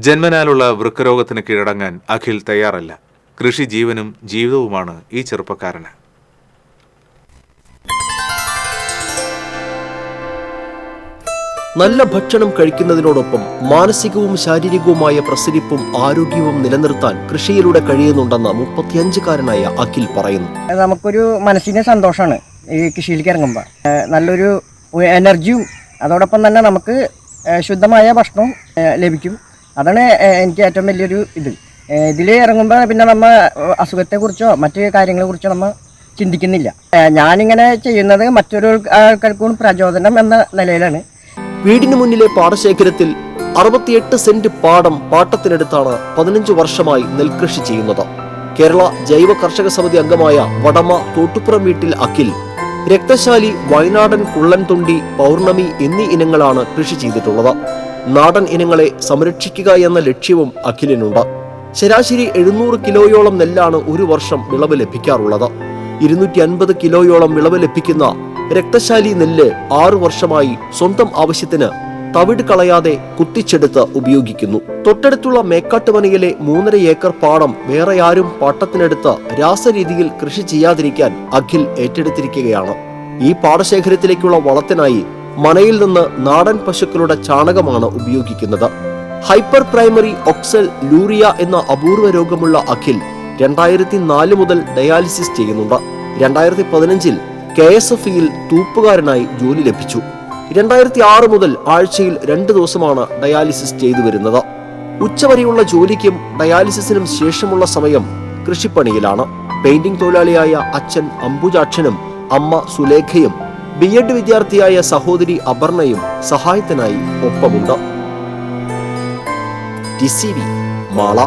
ജന്മനാലുള്ള വൃക്കരോഗത്തിന് കീഴടങ്ങാൻ അഖിൽ തയ്യാറല്ല. കൃഷി ജീവനും ജീവിതവുമാണ് ഈ ചെറുപ്പക്കാരന്. നല്ല ഭക്ഷണം കഴിക്കുന്നതിനോടൊപ്പം മാനസികവും ശാരീരികവുമായ പ്രസരിപ്പും ആരോഗ്യവും നിലനിർത്താൻ കൃഷിയിലൂടെ കഴിയുന്നുണ്ടെന്ന് 35-കാരനായ അഖിൽ പറയുന്നു. നമുക്കൊരു മനസ്സിന് സന്തോഷമാണ് ഈ കൃഷിയിലേക്ക് ഇറങ്ങുമ്പോൾ. നല്ലൊരു എനർജിയും അതോടൊപ്പം തന്നെ നമുക്ക് ശുദ്ധമായ ഭക്ഷണവും ലഭിക്കും. അതാണ് എനിക്ക് ഏറ്റവും വലിയൊരു ഇതിൽ ഇറങ്ങുമ്പോൾ പിന്നെ നമ്മൾ അസുഖത്തെക്കുറിച്ചോ മറ്റു കാര്യങ്ങളെക്കുറിച്ചോ നമ്മൾ ചിന്തിക്കുന്നില്ല. ഞാനിങ്ങനെ ചെയ്യുന്നത് മറ്റൊരു ആൾക്കാർക്കും പ്രചോദനം എന്ന നിലയിലാണ്. വീടിന് മുന്നിലെ പാടശേഖരത്തിൽ 68 സെന്റ് പാടം പാട്ടത്തിനെടുത്താണ് 15 വർഷമായി നെൽകൃഷി ചെയ്യുന്നത്. കേരള ജൈവ കർഷക സമിതി അംഗമായ വടമ തോട്ടുപുറം വീട്ടിൽ അഖിൽ രക്തശാലി, വയനാടൻ കുള്ളൻതൊണ്ടി, പൗർണമി എന്നീ ഇനങ്ങളാണ് കൃഷി ചെയ്തിട്ടുള്ളത്. നാടൻ ഇനങ്ങളെ സംരക്ഷിക്കുക എന്ന ലക്ഷ്യവും അഖിലിനുണ്ട്. ശരാശരി 700 കിലോയോളം നെല്ലാണ് ഒരു വർഷം വിളവ് ലഭിക്കാറുള്ളത്. 250 കിലോയോളം വിളവ് ലഭിക്കുന്ന രക്തശാലി നെല്ല് 6 വർഷമായി സ്വന്തം ആവശ്യത്തിന് തവിട് കളയാതെ കുത്തിച്ചെടുത്ത് ഉപയോഗിക്കുന്നു. തൊട്ടടുത്തുള്ള മേക്കാട്ടുമനയിലെ 3.5 ഏക്കർ പാടം വേറെ ആരും പാട്ടത്തിനെടുത്ത് രാസരീതിയിൽ കൃഷി ചെയ്യാതിരിക്കാൻ അഖിൽ ഏറ്റെടുത്തിരിക്കുകയാണ്. ഈ പാടശേഖരത്തിലേക്കുള്ള വളത്തിനായി മനയിൽ നിന്ന് നാടൻ പശുക്കളുടെ ചാണകമാണ് ഉപയോഗിക്കുന്നത്. ഹൈപ്പർ പ്രൈമറി ഒക്സൽ ലൂറിയ എന്ന അപൂർവ രോഗമുള്ള അഖിൽ 2004 മുതൽ ഡയാലിസിസ് ചെയ്യുന്നുണ്ട്. 2015-ൽ KSFയിൽ തൂപ്പുകാരനായി ജോലി ലഭിച്ചു. 2006 മുതൽ ആഴ്ചയിൽ 2 ദിവസമാണ് ഡയാലിസിസ് ചെയ്തു വരുന്നത്. ഉച്ചവരെയുള്ള ജോലിക്കും ഡയാലിസിസിനും ശേഷമുള്ള സമയം കൃഷിപ്പണിയിലാണ്. പെയിന്റിംഗ് തൊഴിലാളിയായ അച്ഛൻ അംബുജാക്ഷനും അമ്മ സുലേഖയും B.Ed വിദ്യാർത്ഥിയായ സഹോദരി അപർണയും സഹായത്തിനായി ഒപ്പമുണ്ട്. TCV മാള.